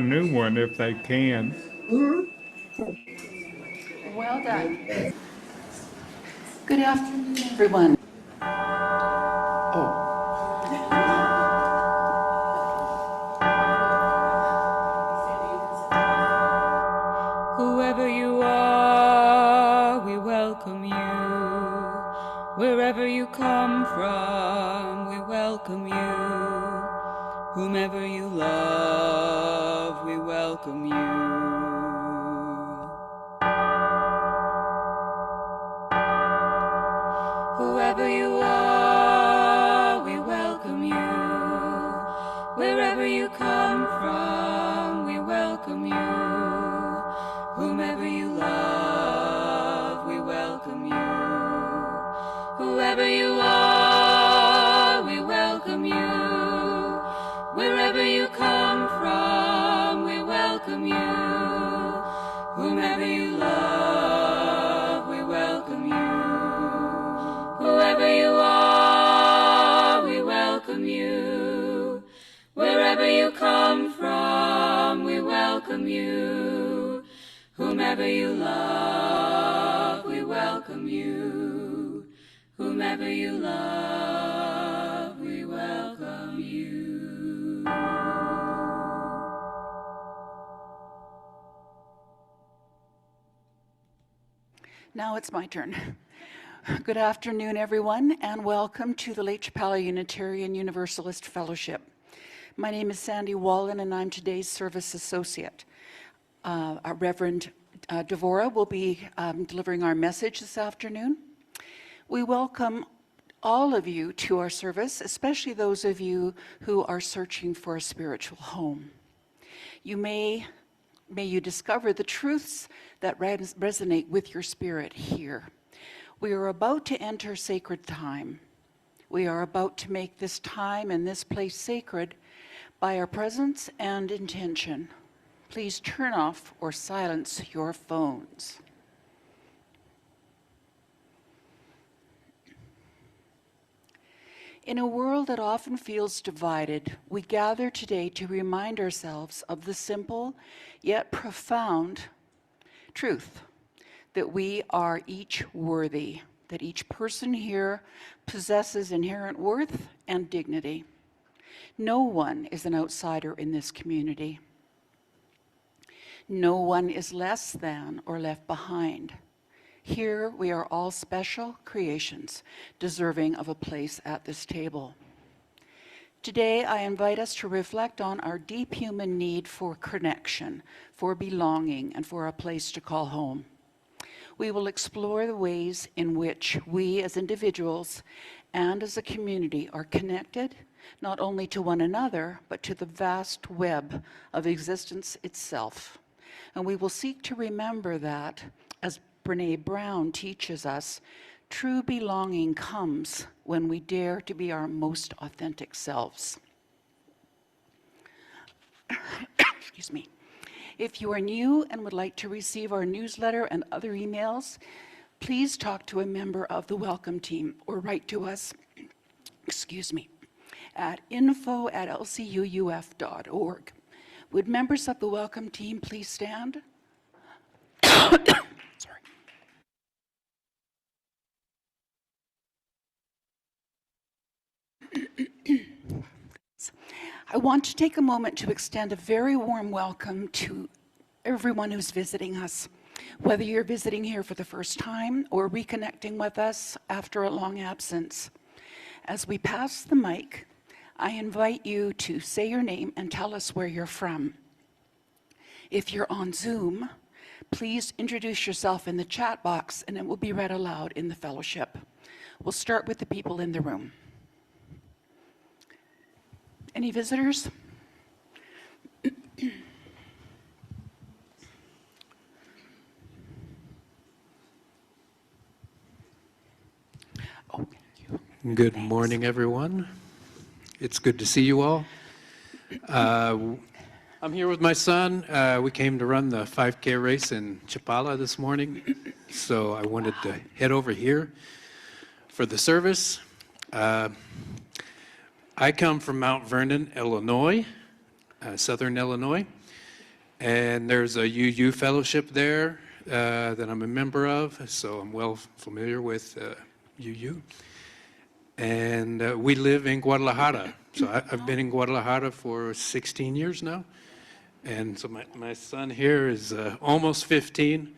a new one if they can. Well done. Good afternoon, everyone. Oh. Whoever you are, we welcome you. Wherever you come from, we welcome you. Whomever you love, we welcome you. Whoever you are, we welcome you. Wherever you come from, we welcome you. Whomever you love, we welcome you. Whoever you are, we welcome you. Wherever you come from, we welcome you. Whomever you love, we welcome you. Whoever you are, we welcome you. Wherever you come from, we welcome you. Whomever you love, we welcome you. Whomever you love, we welcome you. Now it's my turn. Good afternoon, everyone, and welcome to the Lake Chapala Unitarian Universalist Fellowship. My name is Sandy Wallin, and I'm today's service associate. Our Reverend Devora will be delivering our message this afternoon. We welcome all of you to our service, especially those of you who are searching for a spiritual home. May you discover the truths that resonate with your spirit here. We are about to enter sacred time. We are about to make this time and this place sacred by our presence and intention. Please turn off or silence your phones. In a world that often feels divided, we gather today to remind ourselves of the simple yet profound truth that we are each worthy, that each person here possesses inherent worth and dignity. No one is an outsider in this community. No one is less than or left behind. Here we are all special creations, deserving of a place at this table. Today, I invite us to reflect on our deep human need for connection, for belonging, and for a place to call home. We will explore the ways in which we as individuals and as a community are connected, not only to one another, but to the vast web of existence itself. And we will seek to remember that, as Brene Brown teaches us, true belonging comes when we dare to be our most authentic selves. Excuse me. If you are new and would like to receive our newsletter and other emails, please talk to a member of the welcome team or write to us, at info@lcuuf.org. Would members of the welcome team please stand? Sorry. I want to take a moment to extend a very warm welcome to everyone who's visiting us. Whether you're visiting here for the first time or reconnecting with us after a long absence. As we pass the mic, I invite you to say your name and tell us where you're from. If you're on Zoom, please introduce yourself in the chat box and it will be read aloud in the fellowship. We'll start with the people in the room. Any visitors? Oh, thank you. Good morning, everyone. It's good to see you all. I'm here with my son. We came to run the 5K race in Chapala this morning, so I wanted to head over here for the service. I come from Mount Vernon, Illinois, southern Illinois, And there's a UU fellowship there that I'm a member of, so I'm well familiar with UU. And we live in Guadalajara. So I've been in Guadalajara for 16 years now. And so my son here is almost 15.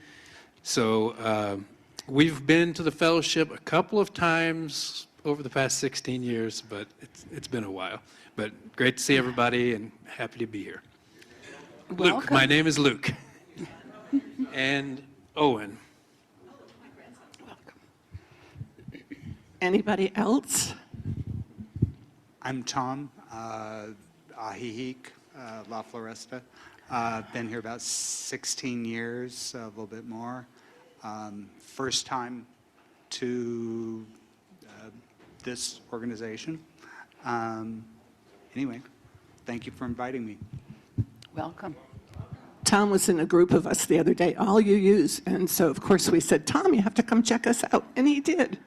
So we've been to the fellowship a couple of times over the past 16 years, but it's been a while. But great to see everybody and happy to be here. Welcome. Luke, my name is Luke. And Owen. Anybody else? I'm Tom, Ahihic, La Floresta. Been here about 16 years, a little bit more. First time to this organization. Anyway, thank you for inviting me. Welcome. Tom was in a group of us the other day, all UUs, and so of course we said, Tom, you have to come check us out, and he did.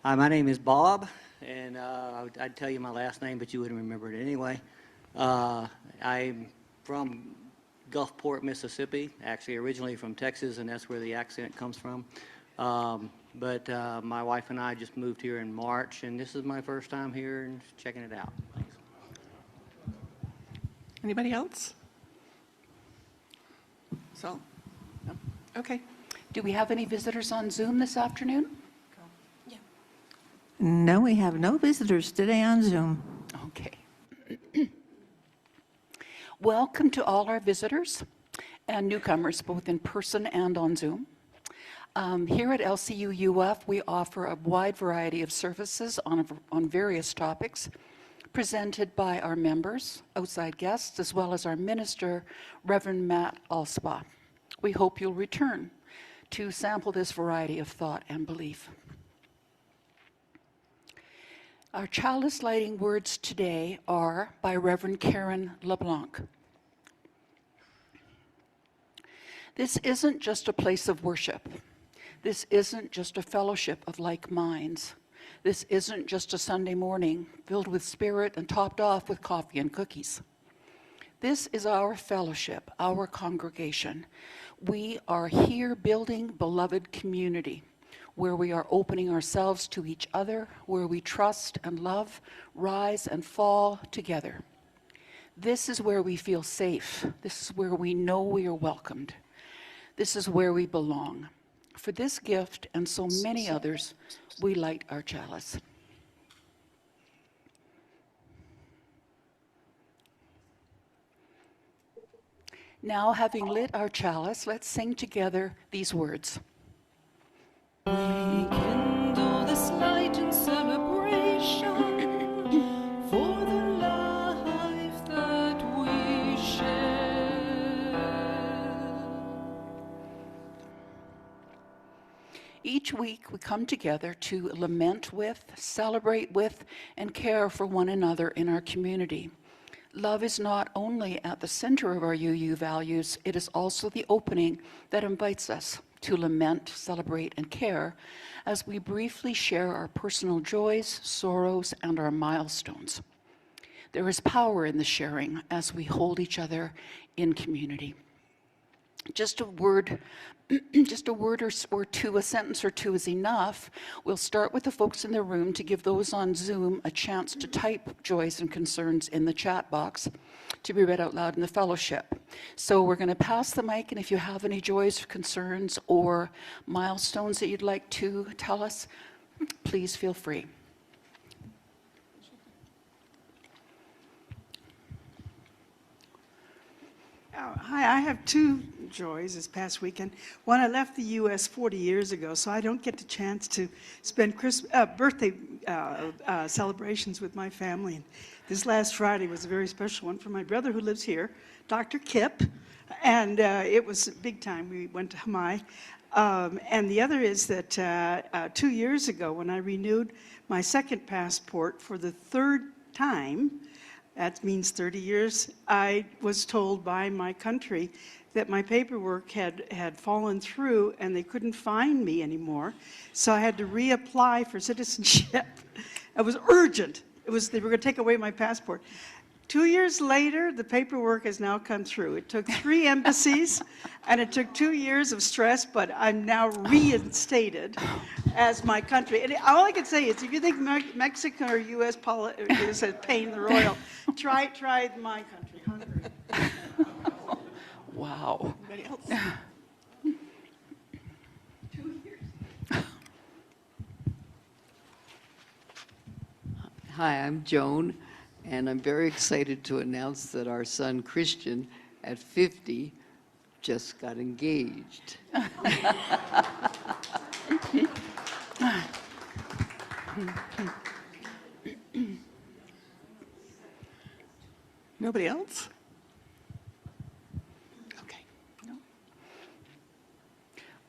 Hi, my name is Bob, and I'd tell you my last name, but you wouldn't remember it anyway. I'm from Gulfport, Mississippi, actually originally from Texas, and that's where the accent comes from. But my wife and I just moved here in March, and this is my first time here and checking it out. Thanks. Anybody else? So, no? Okay. Do we have any visitors on Zoom this afternoon? No, we have no visitors today on Zoom. Okay. Welcome to all our visitors and newcomers, both in person and on Zoom. Here at LCUUF, we offer a wide variety of services on various topics presented by our members, outside guests, as well as our minister, Reverend Matt Alspa. We hope you'll return to sample this variety of thought and belief. Our chalice lighting words today are by Reverend Karen LeBlanc. This isn't just a place of worship. This isn't just a fellowship of like minds. This isn't just a Sunday morning filled with spirit and topped off with coffee and cookies. This is our fellowship, our congregation. We are here building beloved community, where we are opening ourselves to each other, where we trust and love, rise and fall together. This is where we feel safe. This is where we know we are welcomed. This is where we belong. For this gift and so many others, we light our chalice. Now, having lit our chalice, let's sing together these words. Rekindle this light in celebration for the life that we share. Each week we come together to lament with, celebrate with, and care for one another in our community. Love is not only at the center of our UU values, it is also the opening that invites us to lament, celebrate, and care as we briefly share our personal joys, sorrows, and our milestones. There is power in the sharing as we hold each other in community. Just a word or two, a sentence or two is enough. We'll start with the folks in the room to give those on Zoom a chance to type joys and concerns in the chat box to be read out loud in the fellowship. So we're going to pass the mic, and if you have any joys, concerns, or milestones that you'd like to tell us, please feel free. Hi, I have two joys this past weekend. One, I left the U.S. 40 years ago, so I don't get the chance to spend birthday celebrations with my family. And this last Friday was a very special one for my brother who lives here, Dr. Kip, and it was big time. We went to Hamai. And the other is that 2 years ago, when I renewed my second passport for the third time, that means 30 years, I was told by my country that my paperwork had fallen through and they couldn't find me anymore. So I had to reapply for citizenship. It was urgent. They were going to take away my passport. 2 years later, the paperwork has now come through. It took 3 embassies, and it took 2 years of stress, but I'm now reinstated as my country. And all I can say is, if you think Mexico or U.S. is a pain in the royal, try my country, Hungary. Wow. Anybody else? 2 years. Hi, I'm Joan, and I'm very excited to announce that our son Christian, at 50, just got engaged. Nobody else? Okay.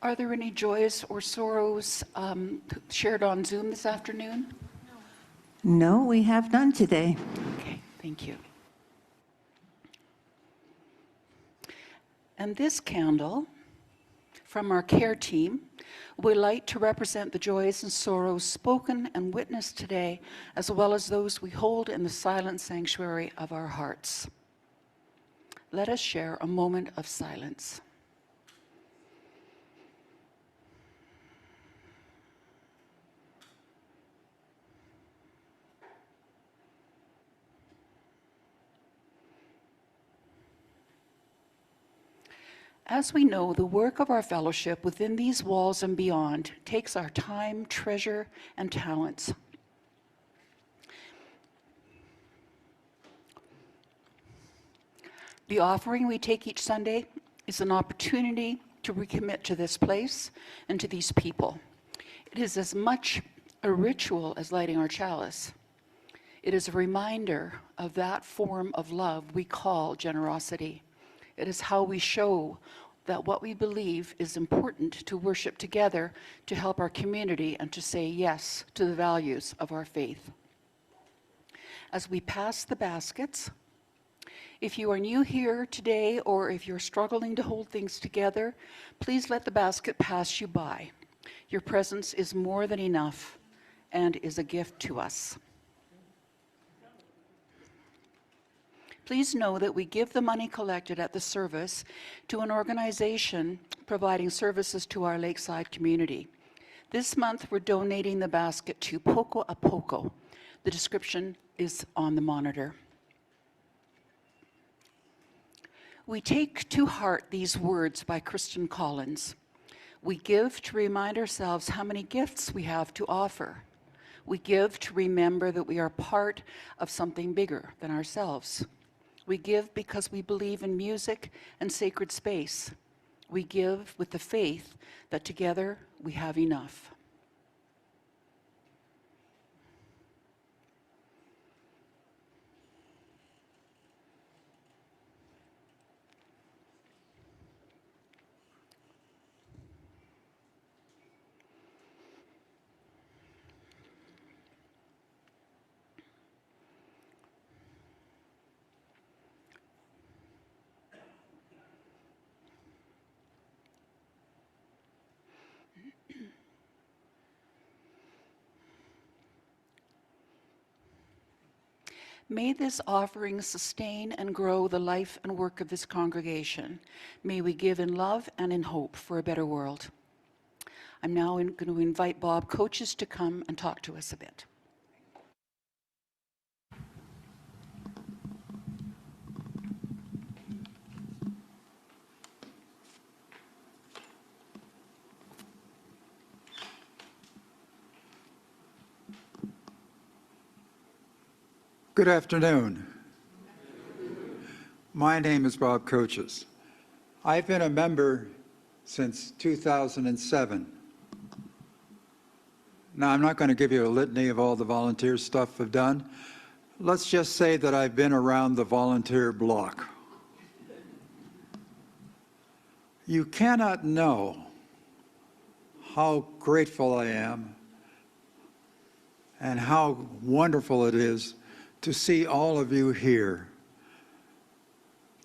Are there any joys or sorrows shared on Zoom this afternoon? No, we have none today. Okay, thank you. And this candle from our care team we light to represent the joys and sorrows spoken and witnessed today, as well as those we hold in the silent sanctuary of our hearts. Let us share a moment of silence. As we know, the work of our fellowship within these walls and beyond takes our time, treasure, and talents. The offering we take each Sunday is an opportunity to recommit to this place and to these people. It is as much a ritual as lighting our chalice. It is a reminder of that form of love we call generosity. It is how we show that what we believe is important to worship together to help our community and to say yes to the values of our faith. As we pass the baskets, if you are new here today or if you're struggling to hold things together, please let the basket pass you by. Your presence is more than enough and is a gift to us. Please know that we give the money collected at the service to an organization providing services to our lakeside community. This month, we're donating the basket to Poco a Poco. The description is on the monitor. We take to heart these words by Kristen Collins. We give to remind ourselves how many gifts we have to offer. We give to remember that we are part of something bigger than ourselves. We give because we believe in music and sacred space. We give with the faith that together we have enough. May this offering sustain and grow the life and work of this congregation. May we give in love and in hope for a better world. I'm now going to invite Bob Coaches to come and talk to us a bit. Good afternoon. My name is Bob Coaches. I've been a member since 2007. Now, I'm not going to give you a litany of all the volunteer stuff I've done. Let's just say that I've been around the volunteer block. You cannot know how grateful I am and how wonderful it is to see all of you here.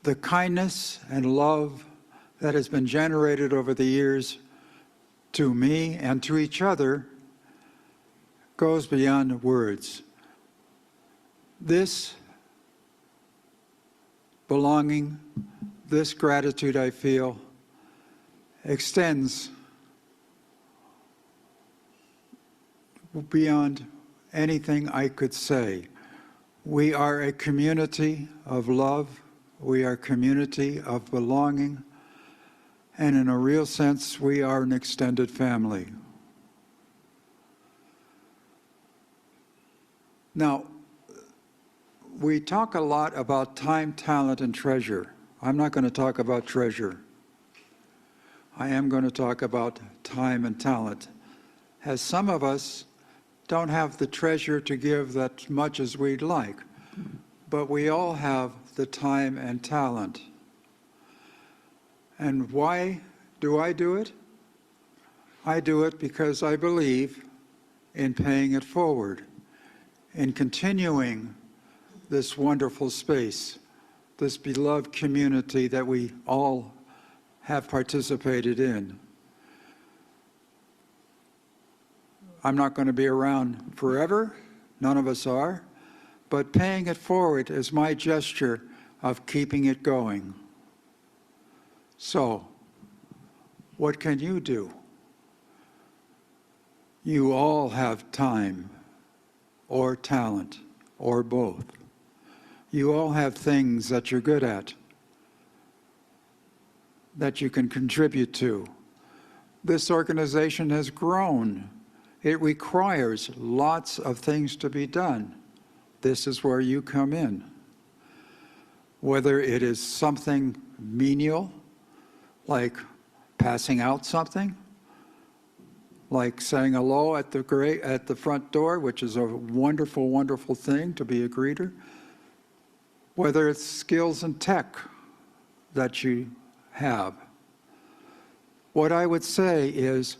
The kindness and love that has been generated over the years to me and to each other goes beyond words. This belonging, this gratitude I feel extends beyond anything I could say. We are a community of love. We are a community of belonging. And in a real sense, we are an extended family. Now, we talk a lot about time, talent, and treasure. I'm not going to talk about treasure. I am going to talk about time and talent, as some of us don't have the treasure to give that much as we'd like, but we all have the time and talent. And why do I do it? I do it because I believe in paying it forward, in continuing this wonderful space, this beloved community that we all have participated in. I'm not going to be around forever, none of us are, but paying it forward is my gesture of keeping it going. So, what can you do? You all have time, or talent, or both. You all have things that you're good at, that you can contribute to. This organization has grown. It requires lots of things to be done. This is where you come in. Whether it is something menial, like passing out something, like saying hello at the front door, which is a wonderful, wonderful thing to be a greeter. Whether it's skills and tech that you have. What I would say is,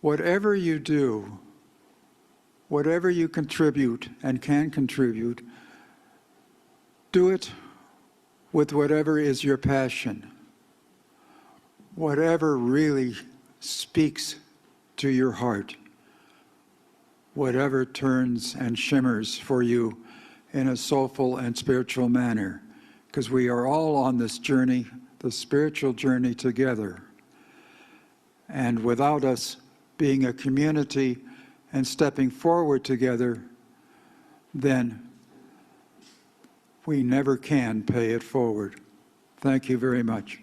whatever you do, whatever you contribute and can contribute, do it with whatever is your passion. Whatever really speaks to your heart. Whatever turns and shimmers for you in a soulful and spiritual manner. Because we are all on this journey, the spiritual journey together. And without us being a community and stepping forward together, then we never can pay it forward. Thank you very much.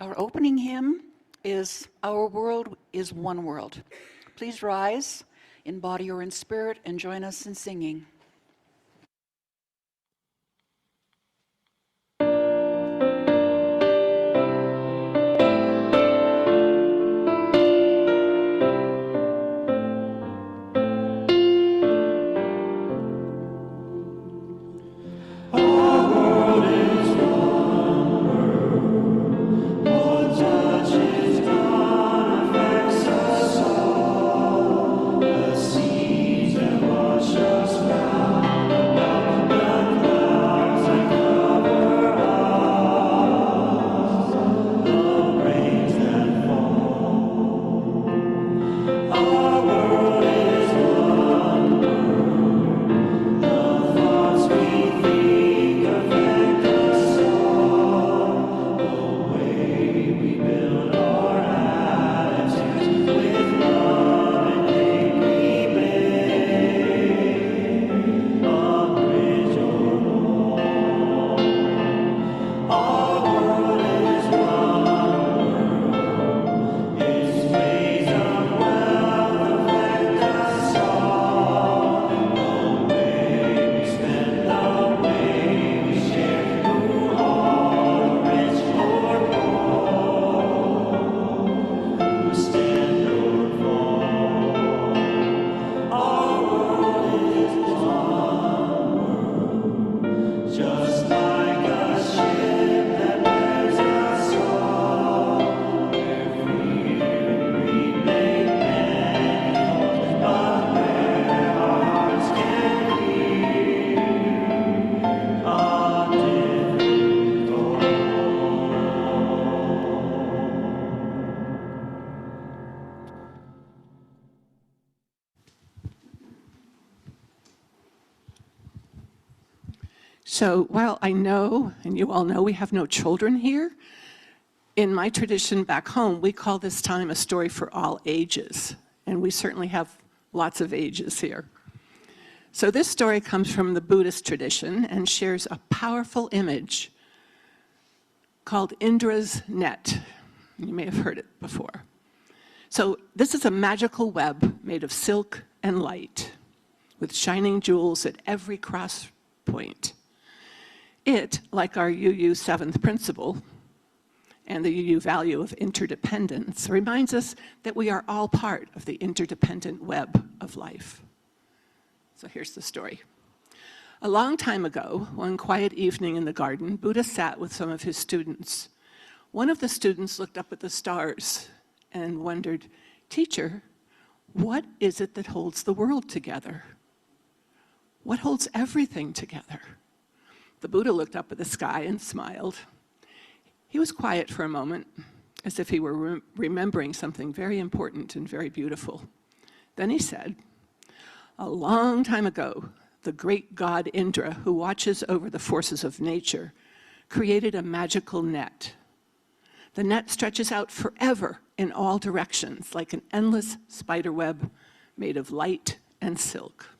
Our opening hymn is Our World is One World. Please rise in body or in spirit and join us in singing. Seas and wash us by. So while I know, and you all know, we have no children here, in my tradition back home, we call this time a story for all ages. And we certainly have lots of ages here. So this story comes from the Buddhist tradition and shares a powerful image called Indra's net. You may have heard it before. So this is a magical web made of silk and light, with shining jewels at every cross point. It, like our UU seventh principle and the UU value of interdependence, reminds us that we are all part of the interdependent web of life. So here's the story. A long time ago, one quiet evening in the garden, Buddha sat with some of his students. One of the students looked up at the stars and wondered, "Teacher, what is it that holds the world together? What holds everything together?" The Buddha looked up at the sky and smiled. He was quiet for a moment, as if he were remembering something very important and very beautiful. Then he said, "A long time ago, the great god Indra, who watches over the forces of nature, created a magical net. The net stretches out forever in all directions, like an endless spider web made of light and silk.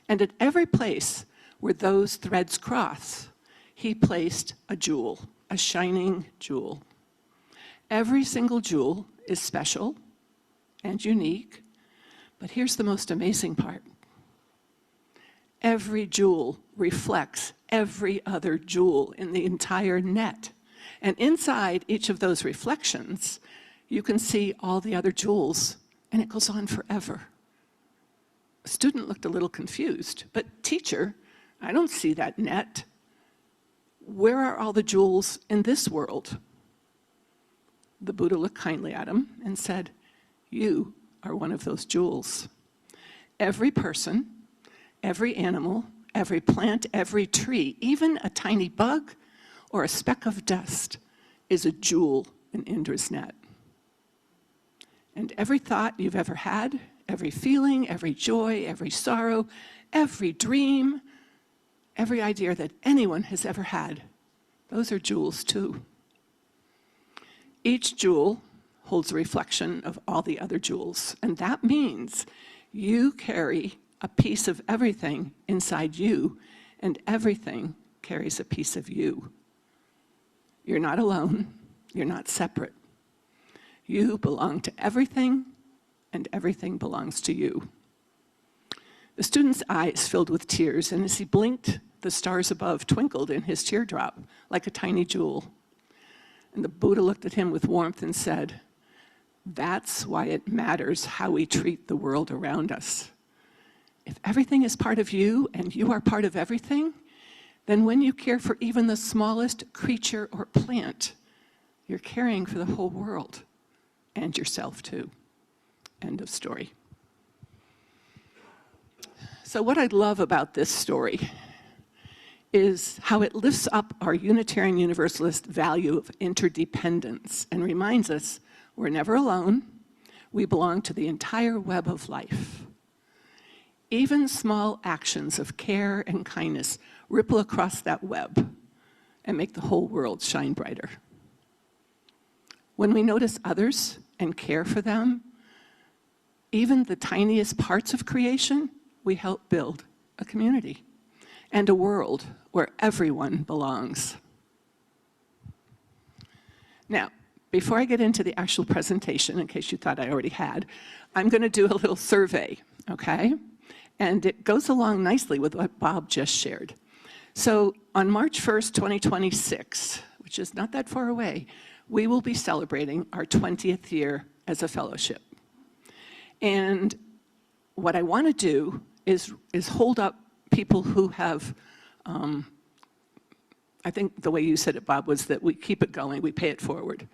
And at every place where those threads cross, he placed a jewel, a shining jewel. Every single jewel is special and unique, but here's the most amazing part. Every jewel reflects every other jewel in the entire net. And inside each of those reflections, you can see all the other jewels, and it goes on forever." A student looked a little confused, "But teacher, I don't see that net. Where are all the jewels in this world?" The Buddha looked kindly at him and said, "You are one of those jewels. Every person, every animal, every plant, every tree, even a tiny bug or a speck of dust is a jewel in Indra's net. And every thought you've ever had, every feeling, every joy, every sorrow, every dream, every idea that anyone has ever had, those are jewels too. Each jewel holds a reflection of all the other jewels, and that means you carry a piece of everything inside you, and everything carries a piece of you. You're not alone. You're not separate. You belong to everything, and everything belongs to you." The student's eyes filled with tears, and as he blinked, the stars above twinkled in his teardrop like a tiny jewel. And the Buddha looked at him with warmth and said, "That's why it matters how we treat the world around us. If everything is part of you and you are part of everything, then when you care for even the smallest creature or plant, you're caring for the whole world and yourself too." End of story. So what I love about this story is how it lifts up our Unitarian Universalist value of interdependence and reminds us we're never alone. We belong to the entire web of life. Even small actions of care and kindness ripple across that web and make the whole world shine brighter. When we notice others and care for them, even the tiniest parts of creation, we help build a community and a world where everyone belongs. Now, before I get into the actual presentation, in case you thought I already had, I'm going to do a little survey, okay? And it goes along nicely with what Bob just shared. So on March 1st, 2026, which is not that far away, we will be celebrating our 20th year as a fellowship. And what I want to do is hold up people who have, I think the way you said it, Bob, was that we keep it going, we pay it forward.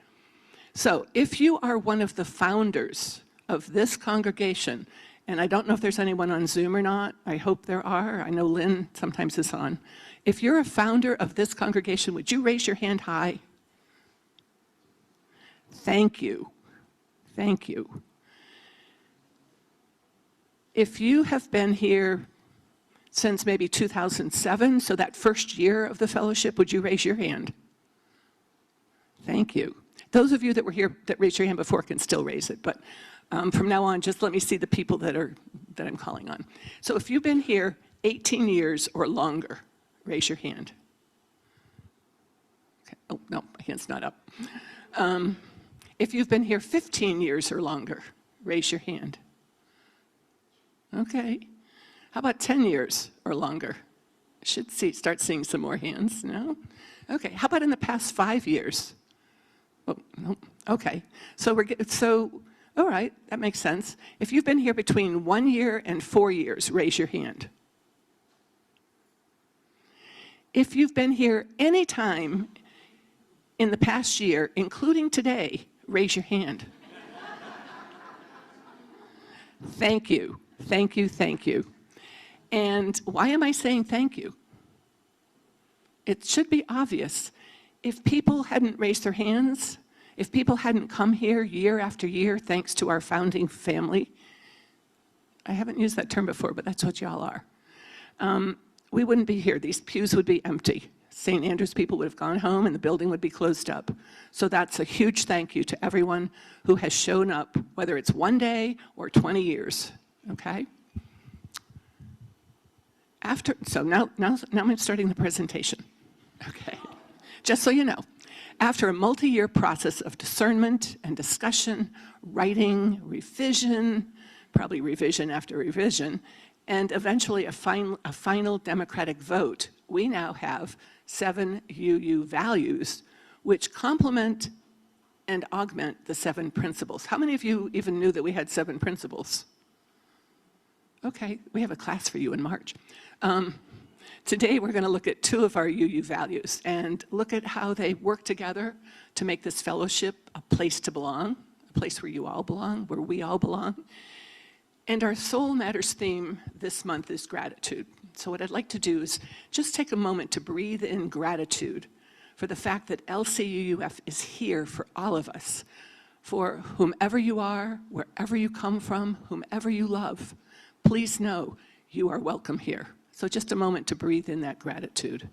So if you are one of the founders of this congregation, and I don't know if there's anyone on Zoom or not, I hope there are, I know Lynn sometimes is on. If you're a founder of this congregation, would you raise your hand high? Thank you. Thank you. If you have been here since maybe 2007, so that first year of the fellowship, would you raise your hand? Thank you. Those of you that were here that raised your hand before can still raise it, but from now on, just let me see the people that I'm calling on. So if you've been here 18 years or longer, raise your hand. Okay. Oh, no, my hand's not up. If you've been here 15 years or longer, raise your hand. Okay. How about 10 years or longer? Should start seeing some more hands, no? Okay, how about in the past 5 years? Oh, no. Okay, so all right, that makes sense. If you've been here between 1 year and 4 years, raise your hand. If you've been here any time in the past year, including today, raise your hand. Thank you, thank you, thank you. And why am I saying thank you? It should be obvious. If people hadn't raised their hands, if people hadn't come here year after year, thanks to our founding family, I haven't used that term before, but that's what y'all are. We wouldn't be here. These pews would be empty. St. Andrew's people would have gone home and the building would be closed up. So that's a huge thank you to everyone who has shown up, whether it's 1 day or 20 years, okay? So now I'm starting the presentation, okay? Just so you know, after a multi-year process of discernment and discussion, writing, revision, probably revision after revision, and eventually a final democratic vote, we now have 7 UU values which complement and augment the 7 principles. How many of you even knew that we had 7 principles? Okay, we have a class for you in March. Today we're going to look at 2 of our UU values and look at how they work together to make this fellowship a place to belong, a place where you all belong, where we all belong. And our Soul Matters theme this month is gratitude. So what I'd like to do is just take a moment to breathe in gratitude for the fact that LCUUF is here for all of us, for whomever you are, wherever you come from, whomever you love. Please know you are welcome here. So just a moment to breathe in that gratitude.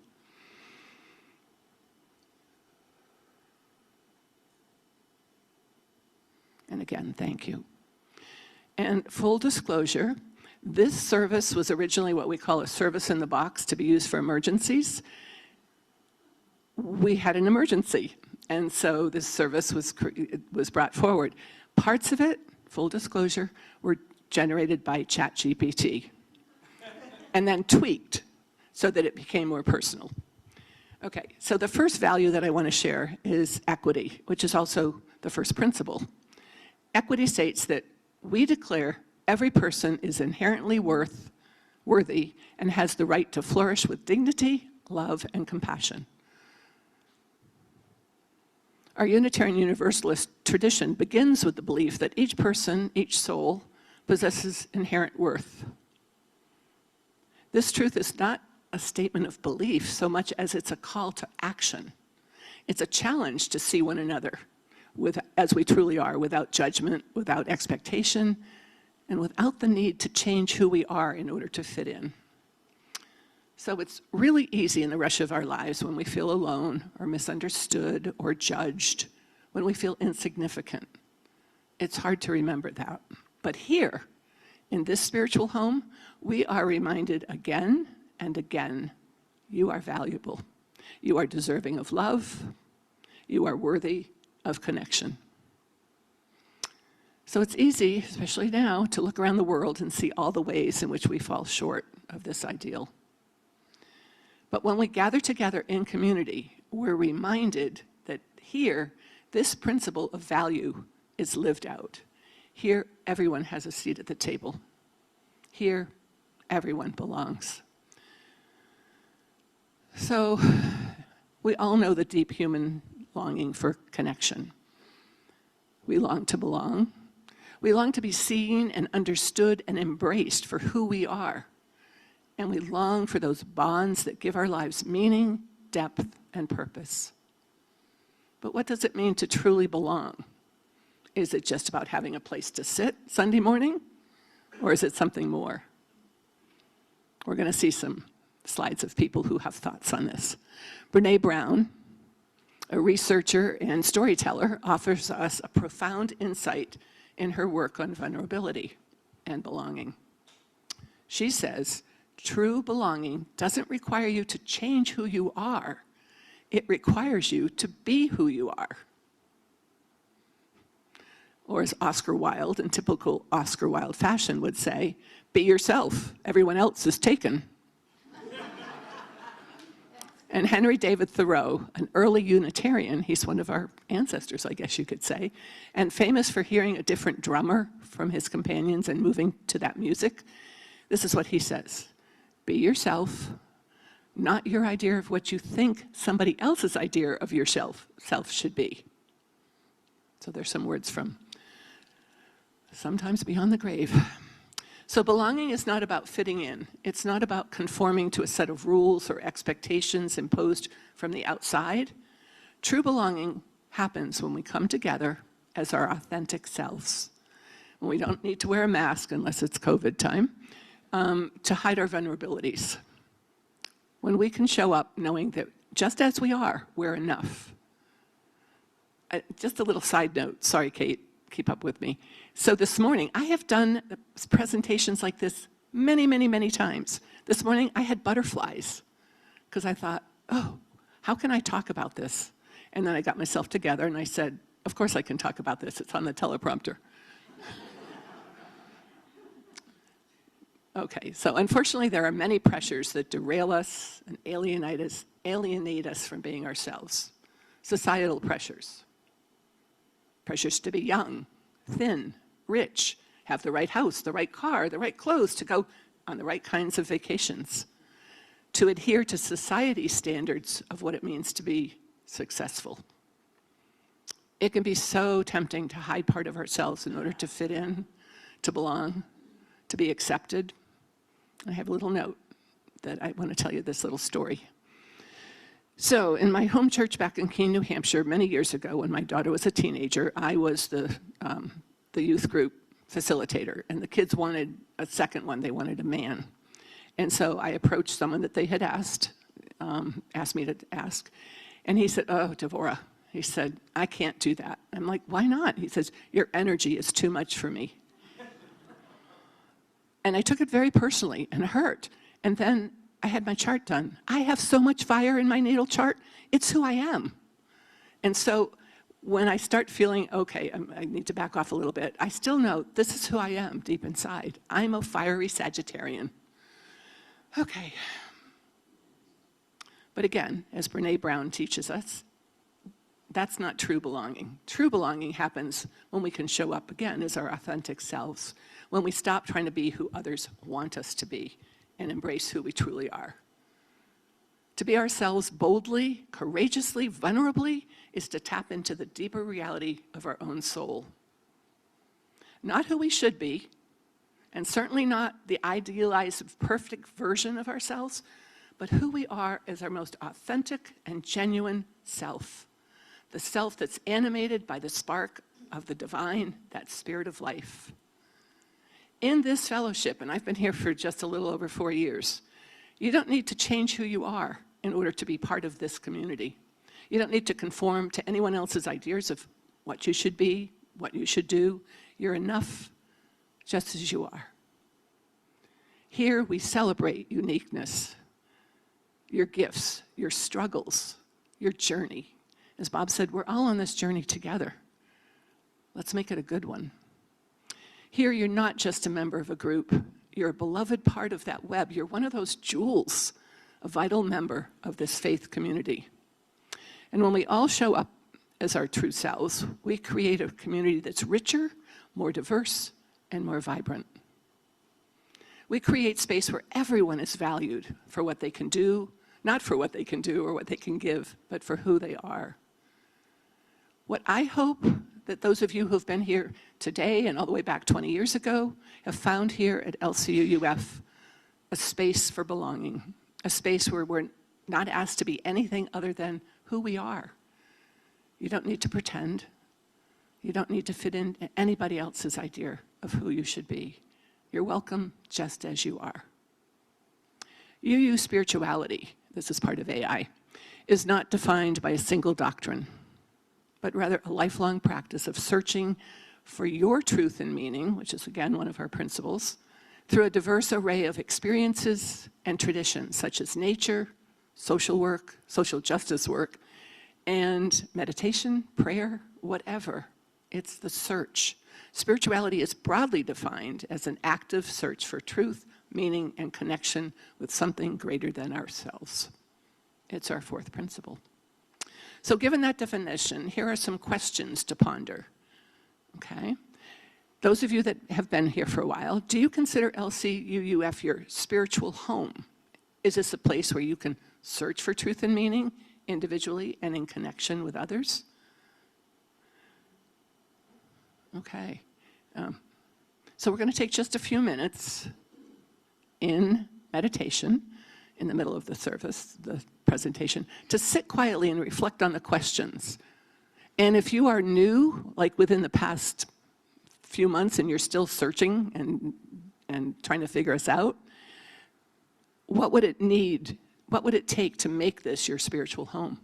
And again, thank you. And full disclosure, this service was originally what we call a service in the box to be used for emergencies. We had an emergency, and so this service was brought forward. Parts of it, full disclosure, were generated by ChatGPT and then tweaked so that it became more personal. Okay, so the first value that I want to share is equity, which is also the first principle. Equity states that we declare every person is inherently worthy and has the right to flourish with dignity, love, and compassion. Our Unitarian Universalist tradition begins with the belief that each person, each soul, possesses inherent worth. This truth is not a statement of belief so much as it's a call to action. It's a challenge to see one another as we truly are, without judgment, without expectation, and without the need to change who we are in order to fit in. So it's really easy in the rush of our lives when we feel alone or misunderstood or judged, when we feel insignificant. It's hard to remember that. But here, in this spiritual home, we are reminded again and again, you are valuable. You are deserving of love. You are worthy of connection. So it's easy, especially now, to look around the world and see all the ways in which we fall short of this ideal. But when we gather together in community, we're reminded that here, this principle of value is lived out. Here, everyone has a seat at the table. Here, everyone belongs. So we all know the deep human longing for connection. We long to belong. We long to be seen and understood and embraced for who we are. And we long for those bonds that give our lives meaning, depth, and purpose. But what does it mean to truly belong? Is it just about having a place to sit Sunday morning? Or is it something more? We're going to see some slides of people who have thoughts on this. Brene Brown, a researcher and storyteller, offers us a profound insight in her work on vulnerability and belonging. She says, true belonging doesn't require you to change who you are. It requires you to be who you are. Or as Oscar Wilde, in typical Oscar Wilde fashion, would say, be yourself. Everyone else is taken. And Henry David Thoreau, an early Unitarian, he's one of our ancestors, I guess you could say, and famous for hearing a different drummer from his companions and moving to that music, this is what he says: be yourself, not your idea of what you think somebody else's idea of yourself should be. So there's some words from Sometimes Beyond the Grave. So belonging is not about fitting in. It's not about conforming to a set of rules or expectations imposed from the outside. True belonging happens when we come together as our authentic selves. When we don't need to wear a mask unless it's COVID time, to hide our vulnerabilities. When we can show up knowing that just as we are, we're enough. Just a little side note, sorry Kate, keep up with me. So this morning, I have done presentations like this many, many, many times. This morning I had butterflies because I thought, oh, how can I talk about this? And then I got myself together and I said, of course I can talk about this, it's on the teleprompter. Okay, so unfortunately there are many pressures that derail us and alienate us from being ourselves. Societal pressures. Pressures to be young, thin, rich, have the right house, the right car, the right clothes, to go on the right kinds of vacations. To adhere to society's standards of what it means to be successful. It can be so tempting to hide part of ourselves in order to fit in, to belong, to be accepted. I have a little note that I want to tell you this little story. So in my home church back in Keene, New Hampshire, many years ago when my daughter was a teenager, I was the youth group facilitator, and the kids wanted a second one. They wanted a man. And so I approached someone that they had asked me to ask, and he said, oh, Devorah, he said, I can't do that. I'm like, why not? He says, your energy is too much for me. And I took it very personally and hurt. And then I had my chart done. I have so much fire in my natal chart, it's who I am. And so when I start feeling, okay, I need to back off a little bit, I still know this is who I am deep inside. I'm a fiery Sagittarian. Okay. But again, as Brene Brown teaches us, that's not true belonging. True belonging happens when we can show up again as our authentic selves, when we stop trying to be who others want us to be and embrace who we truly are. To be ourselves boldly, courageously, vulnerably is to tap into the deeper reality of our own soul. Not who we should be, and certainly not the idealized, perfect version of ourselves, but who we are as our most authentic and genuine self. The self that's animated by the spark of the divine, that spirit of life. In this fellowship, and I've been here for just a little over 4 years, you don't need to change who you are in order to be part of this community. You don't need to conform to anyone else's ideas of what you should be, what you should do. You're enough just as you are. Here we celebrate uniqueness, your gifts, your struggles, your journey. As Bob said, we're all on this journey together. Let's make it a good one. Here, you're not just a member of a group. You're a beloved part of that web. You're one of those jewels, a vital member of this faith community. And when we all show up as our true selves, we create a community that's richer, more diverse, and more vibrant. We create space where everyone is valued for what they can do, not for what they can do or what they can give, but for who they are. What I hope that those of you who've been here today and all the way back 20 years ago have found here at LCUUF a space for belonging, a space where we're not asked to be anything other than who we are. You don't need to pretend. You don't need to fit in anybody else's idea of who you should be. You're welcome just as you are. UU spirituality, this is part of AI, is not defined by a single doctrine, but rather a lifelong practice of searching for your truth and meaning, which is again one of our principles, through a diverse array of experiences and traditions such as nature, social work, social justice work, and meditation, prayer, whatever. It's the search. Spirituality is broadly defined as an active search for truth, meaning, and connection with something greater than ourselves. It's our fourth principle. So given that definition, here are some questions to ponder. Okay? Those of you that have been here for a while, do you consider LCUUF your spiritual home? Is this a place where you can search for truth and meaning individually and in connection with others? Okay. So we're going to take just a few minutes in meditation in the middle of the service, the presentation, to sit quietly and reflect on the questions. And if you are new, like within the past few months, and you're still searching and trying to figure us out, what would it take to make this your spiritual home?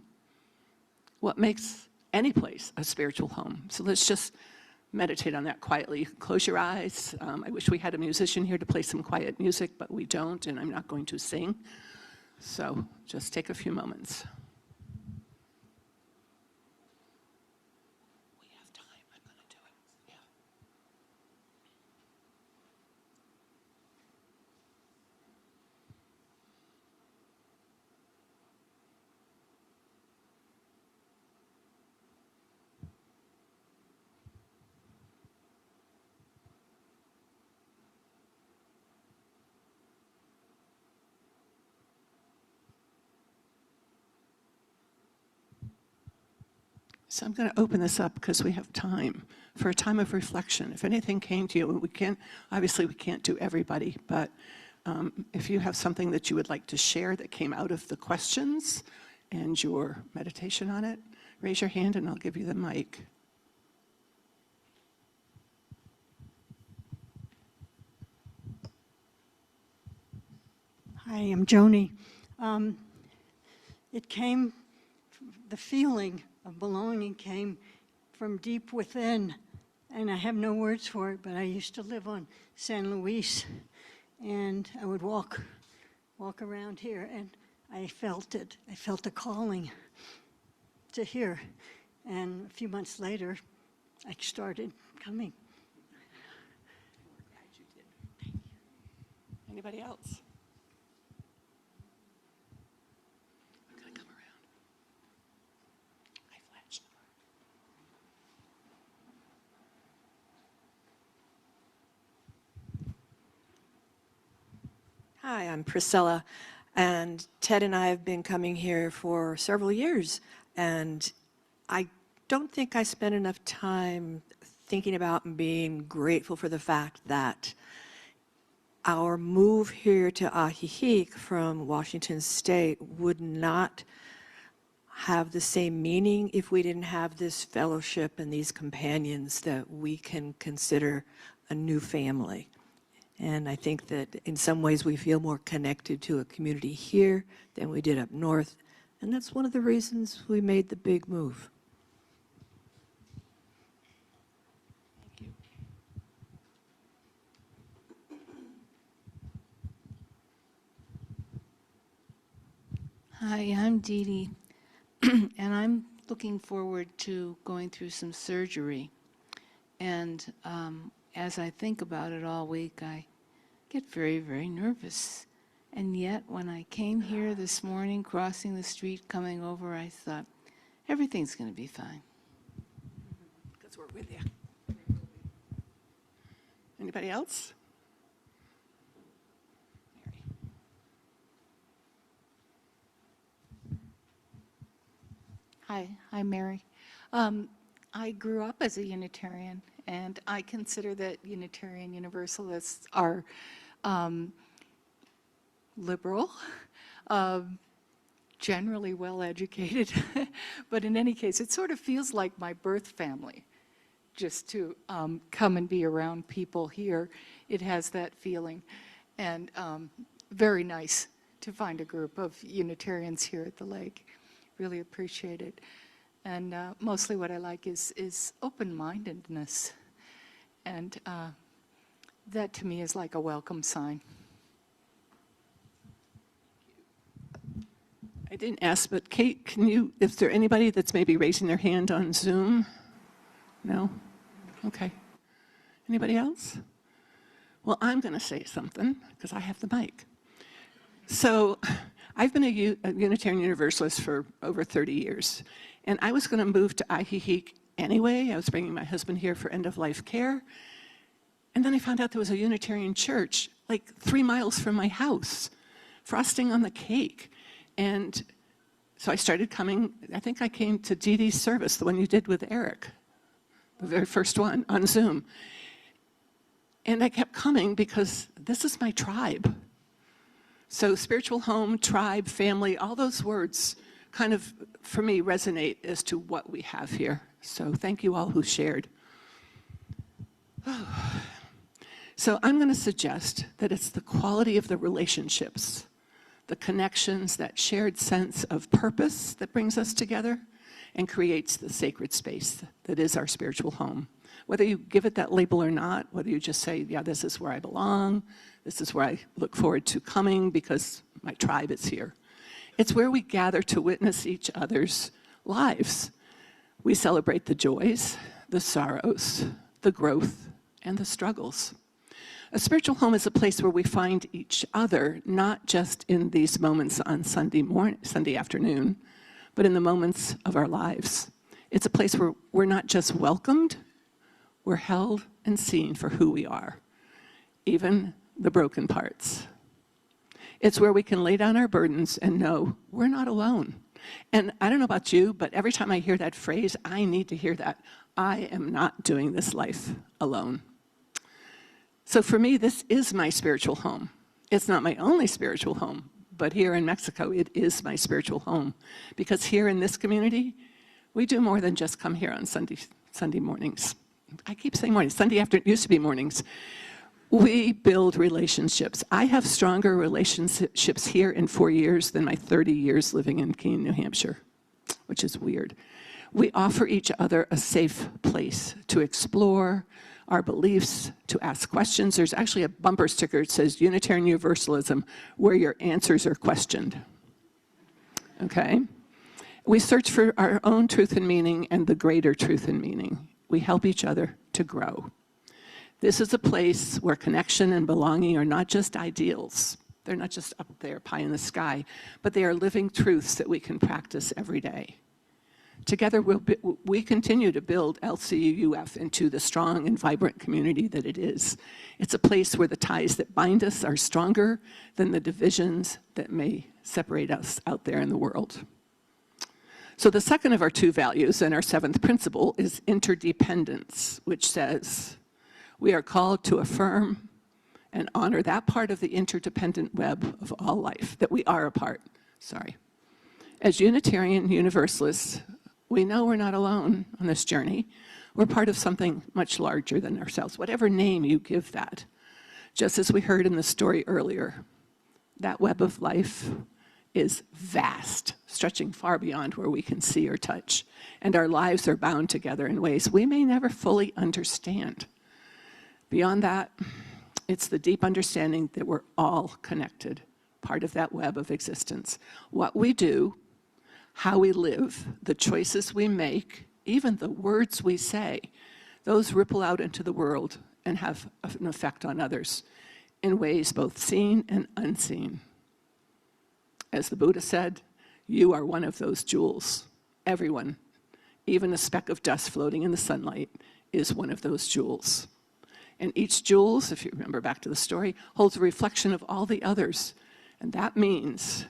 What makes any place a spiritual home? So let's just meditate on that quietly. You can close your eyes. I wish we had a musician here to play some quiet music, but we don't, and I'm not going to sing. So just take a few moments. We have time. I'm going to do it. Yeah. So I'm going to open this up because we have time for a time of reflection. If anything came to you, obviously we can't do everybody, but if you have something that you would like to share that came out of the questions and your meditation on it, raise your hand and I'll give you the mic. Hi, I'm Joni. The feeling of belonging came from deep within, and I have no words for it, but I used to live on San Luis, and I would walk around here, and I felt it. I felt a calling to here, and a few months later, I started coming. Glad you did. Thank you. Anybody else? Hi, I'm Priscilla, and Ted and I have been coming here for several years, and I don't think I spent enough time thinking about and being grateful for the fact that our move here to Ajijic from Washington State would not have the same meaning if we didn't have this fellowship and these companions that we can consider a new family. And I think that in some ways we feel more connected to a community here than we did up north. And that's one of the reasons we made the big move. Thank you. Hi, I'm Dee Dee, and I'm looking forward to going through some surgery. And as I think about it all week, I get very, very nervous. And yet, when I came here this morning, crossing the street, coming over, I thought, everything's going to be fine. Because we're with you. Anybody else? Mary. Hi, I'm Mary. I grew up as a Unitarian, and I consider that Unitarian Universalists are liberal, generally well-educated, but in any case, it sort of feels like my birth family, just to come and be around people here. It has that feeling, and very nice find a group of Unitarians here at the lake. Really appreciate it. And mostly what I like is open-mindedness. And that to me is like a welcome sign. I didn't ask, but Kate, is there anybody that's maybe raising their hand on Zoom? No? Okay. Anybody else? Well, I'm going to say something because I have the mic. So I've been a Unitarian Universalist for over 30 years, and I was going to move to IHEHEC anyway. I was bringing my husband here for end-of-life care, and then I found out there was a Unitarian church like 3 miles from my house, frosting on the cake. And so I started coming. I think I came to Dee Dee's service, the one you did with Eric, the very first one on Zoom. And I kept coming because this is my tribe. So spiritual home, tribe, family, all those words kind of, for me, resonate as to what we have here. So thank you all who shared. So I'm going to suggest that it's the quality of the relationships, the connections, that shared sense of purpose that brings us together and creates the sacred space that is our spiritual home. Whether you give it that label or not, whether you just say, yeah, this is where I belong, this is where I look forward to coming because my tribe is here. It's where we gather to witness each other's lives. We celebrate the joys, the sorrows, the growth, and the struggles. A spiritual home is a place where we find each other, not just in these moments on Sunday afternoon, but in the moments of our lives. It's a place where we're not just welcomed, we're held and seen for who we are, even the broken parts. It's where we can lay down our burdens and know we're not alone. And I don't know about you, but every time I hear that phrase, I need to hear that. I am not doing this life alone. So for me, this is my spiritual home. It's not my only spiritual home, but here in Mexico, it is my spiritual home. Because here in this community, we do more than just come here on Sunday mornings. I keep saying mornings. Sunday afternoon, it used to be mornings. We build relationships. I have stronger relationships here in 4 years than my 30 years living in Keene, New Hampshire, which is weird. We offer each other a safe place to explore our beliefs, to ask questions. There's actually a bumper sticker that says Unitarian Universalism, where your answers are questioned. Okay? We search for our own truth and meaning and the greater truth and meaning. We help each other to grow. This is a place where connection and belonging are not just ideals. They're not just up there, pie in the sky, but they are living truths that we can practice every day. Together, we continue to build LCUUF into the strong and vibrant community that it is. It's a place where the ties that bind us are stronger than the divisions that may separate us out there in the world. So the second of our two values and our seventh principle is interdependence, which says we are called to affirm and honor that part of the interdependent web of all life that we are a part. As Unitarian Universalists, we know we're not alone on this journey. We're part of something much larger than ourselves, whatever name you give that. Just as we heard in the story earlier, that web of life is vast, stretching far beyond where we can see or touch. And our lives are bound together in ways we may never fully understand. Beyond that, it's the deep understanding that we're all connected, part of that web of existence. What we do, how we live, the choices we make, even the words we say, those ripple out into the world and have an effect on others in ways both seen and unseen. As the Buddha said, you are one of those jewels. Everyone, even a speck of dust floating in the sunlight, is one of those jewels. And each jewel, if you remember back to the story, holds a reflection of all the others. And that means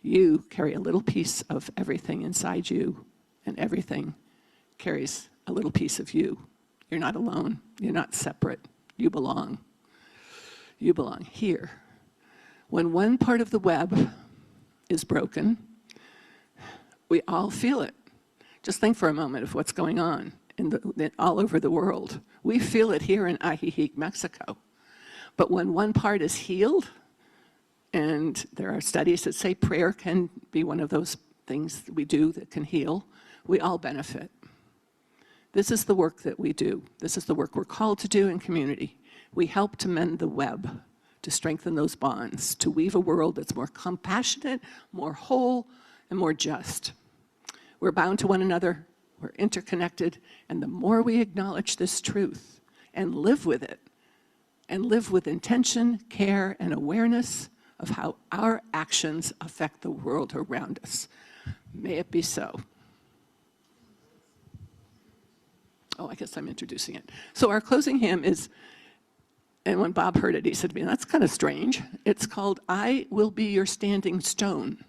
you carry a little piece of everything inside you, and everything carries a little piece of you. You're not alone. You're not separate. You belong. You belong here. When one part of the web is broken, we all feel it. Just think for a moment of what's going on all over the world. We feel it here in IHEHEC, Mexico. But when one part is healed, And there are studies that say prayer can be one of those things that we do that can heal. We all benefit. This is the work that we do. This is the work we're called to do in community. We help to mend the web, to strengthen those bonds, to weave a world that's more compassionate, more whole, and more just. We're bound to one another, we're interconnected, and the more we acknowledge this truth and live with it, and live with intention, care, and awareness of how our actions affect the world around us. May it be so. Oh, I guess I'm introducing it. So our closing hymn is, and when Bob heard it, he said to me, that's kind of strange. It's called I Will Be Your Standing Stone.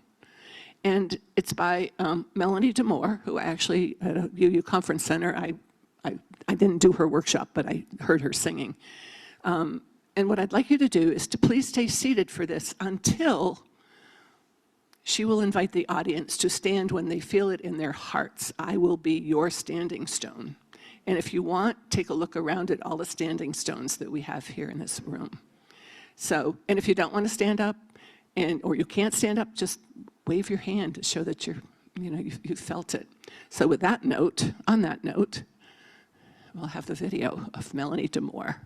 And it's by Melanie DeMore, who actually, at a UU Conference Center, I didn't do her workshop, but I heard her singing. And what I'd like you to do is to please stay seated for this until she will invite the audience to stand when they feel it in their hearts. I will be your standing stone. And if you want, take a look around at all the standing stones that we have here in this room. So, and if you don't want to stand up, or you can't stand up, just wave your hand to show that you felt it. So with that note, on that note, we'll have the video of Melanie DeMore.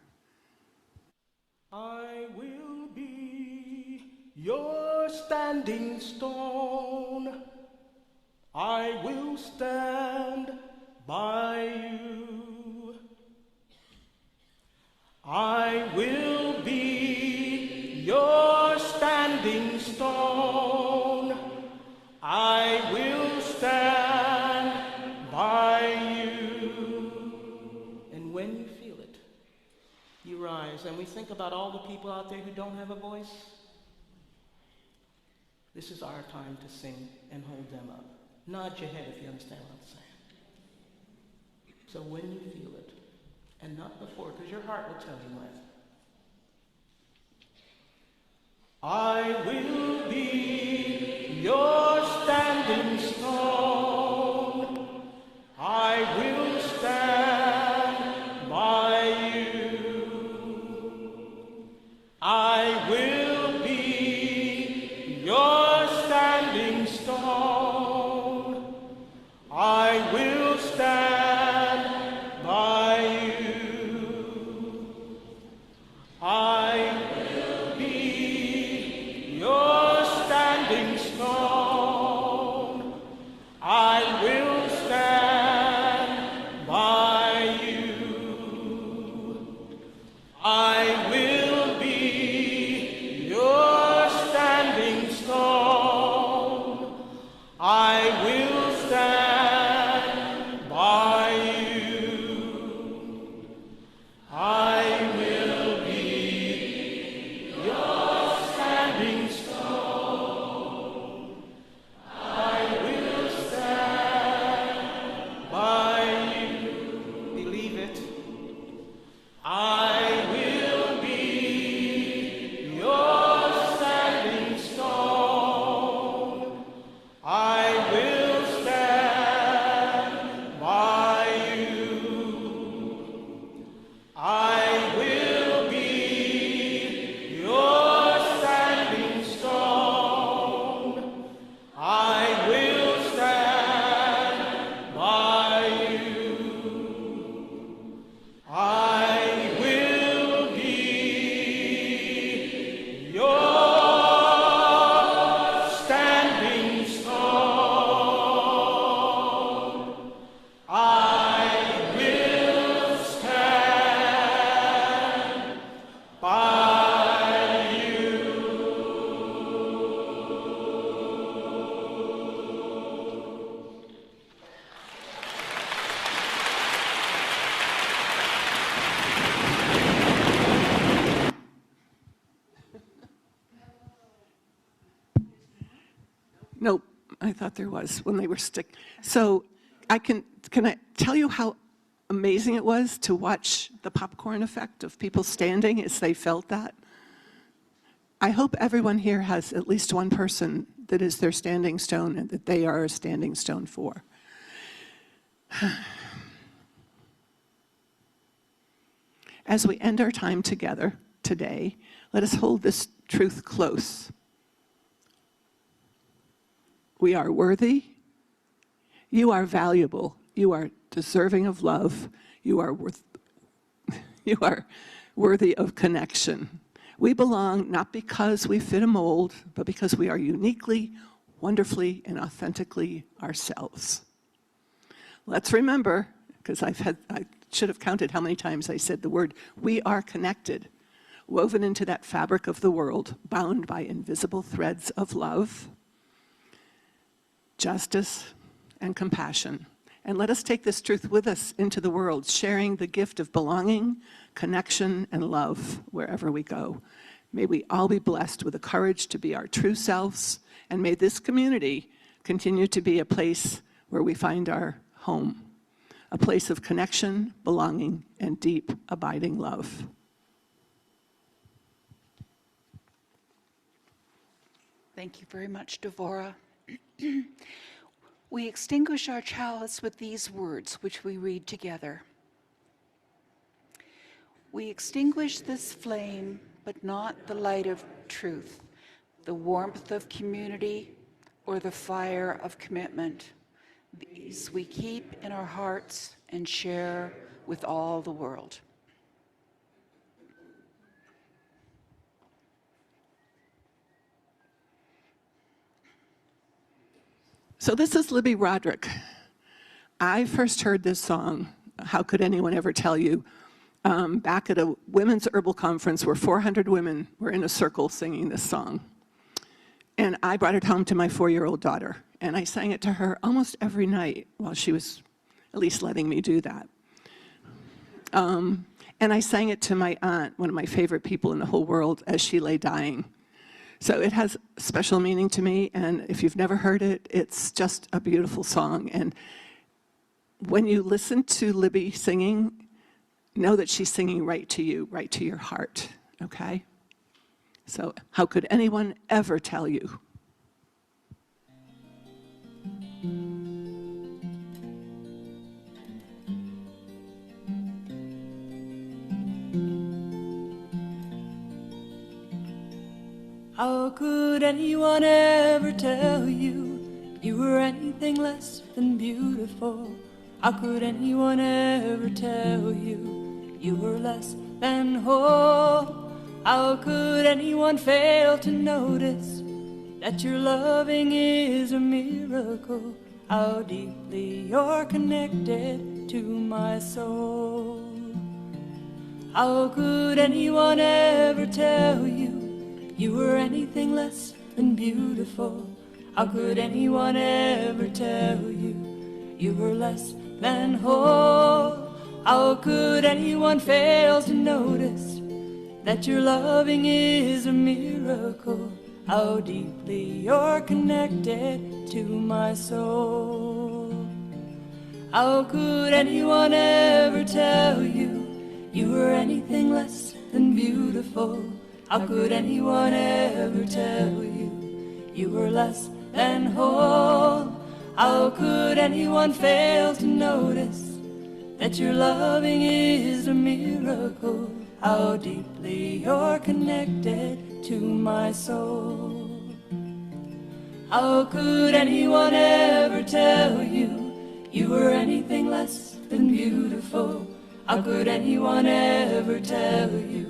I will be your standing stone. I will stand by you. I will be your standing stone. I will stand by you. And when you feel it, you rise, and we think about all the people out there who don't have a voice. This is our time to sing and hold them up. Nod your head if you understand what I'm saying. So when you feel it, and not before, because your heart will tell you when. I will be your standing stone. I will stand by you. I will be your standing stone. I will stand by you. I will be your standing stone. I will stand by you. I will be your standing stone. I will stand by you. I will be your standing stone. I will stand by you. Believe it. I will be your standing stone. I will stand by you. I will be your standing stone. I will stand by you. I will be your standing stone. I will stand by you. Nope, I thought there was when they were So can I tell you how amazing it was to watch the popcorn effect of people standing as they felt that? I hope everyone here has at least one person that is their standing stone and that they are a standing stone for. As we end our time together today, let us hold this truth close we are worthy, you are valuable, you are deserving of love, you are worthy of connection. We belong not because we fit a mold, but because we are uniquely, wonderfully, and authentically ourselves. Let's remember, because I should have counted how many times I said the word, we are connected, woven into that fabric of the world, bound by invisible threads of love, justice, and compassion. And let us take this truth with us into the world, sharing the gift of belonging, connection, and love wherever we go. May we all be blessed with the courage to be our true selves, and may this community continue to be a place where we find our home, a place of connection, belonging, and deep, abiding love. Thank you very much, Devorah. We extinguish our chalice with these words, which we read together. We extinguish this flame, but not the light of truth, the warmth of community, or the fire of commitment. These we keep in our hearts and share with all the world. So this is Libby Roderick. I first heard this song, How Could Anyone Ever Tell You, back at a women's herbal conference where 400 women were in a circle singing this song. And I brought it home to my 4-year-old daughter, and I sang it to her almost every night while she was at least letting me do that. And I sang it to my aunt, one of my favorite people in the whole world, as she lay dying. So it has special meaning to me, and if you've never heard it, it's just a beautiful song. And when you listen to Libby singing, know that she's singing right to you, right to your heart, okay? So how could anyone ever tell you? How could anyone ever tell you you were anything less than beautiful? How could anyone ever tell you you were less than whole? How could anyone fail to notice that your loving is a miracle? How deeply you're connected to my soul. How could anyone ever tell you you were anything less than beautiful? How could anyone ever tell you you were less than whole? How could anyone fail to notice that your loving is a miracle? How deeply you're connected to my soul. How could anyone ever tell you you were anything less than beautiful? How could anyone ever tell you you were less than whole? How could anyone fail to notice that your loving is a miracle? How deeply you're connected to my soul. How could anyone ever tell you you were anything less than beautiful? How could anyone ever tell you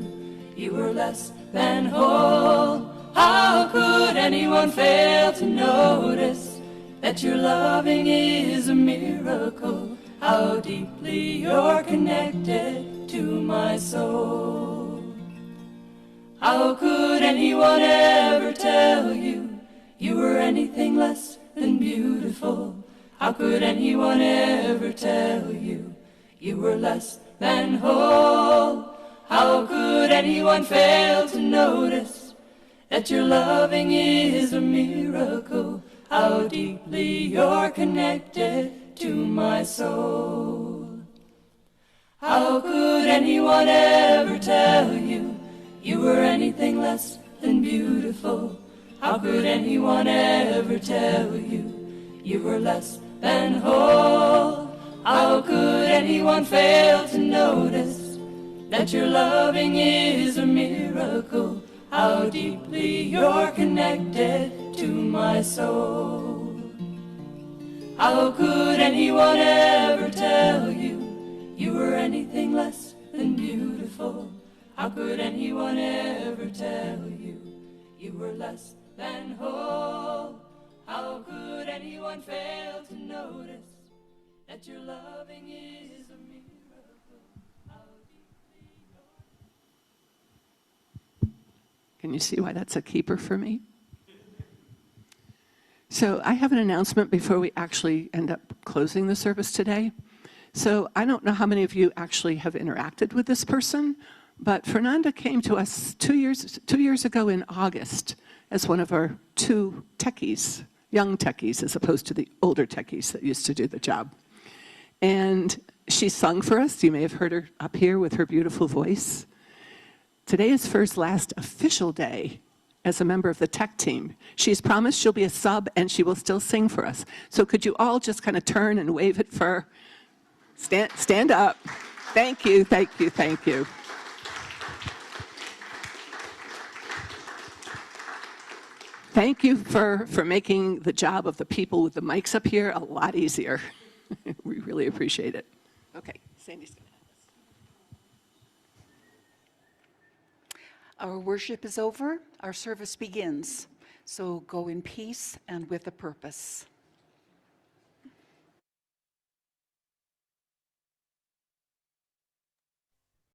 you were less than whole? How could anyone fail to notice that your loving is a miracle? How deeply you're connected to my soul. How could anyone ever tell you you were anything less than beautiful? How could anyone ever tell you you were less than whole? How could anyone fail to notice that your loving is a miracle? How deeply you're connected to my soul. How could anyone ever tell you you were anything less than beautiful? How could anyone ever tell you you were less than whole? How could anyone fail to notice that your loving is a miracle? How deeply you're connected to my soul. How could anyone ever tell you you were anything less than beautiful? How could anyone ever tell you you were less than whole? How could anyone fail to notice that your loving is a miracle? How deeply Can you see why that's a keeper for me? So I have an announcement before we actually end up closing the service today. So I don't know how many of you actually have interacted with this person, but Fernanda came to us 2 years ago in August as one of our 2 techies, young techies, as opposed to the older techies that used to do the job. And she sung for us. You may have heard her up here with her beautiful voice. Today is Fer's last official day as a member of the tech team. She's promised she'll be a sub and she will still sing for us. So could you all just kind of turn and wave at Fer? Stand up. Thank you, thank you, thank you. Thank you for making the job of the people with the mics up here a lot easier. We really appreciate it. Okay, Sandy's going to have us. Our worship is over. Our service begins. So go in peace and with a purpose.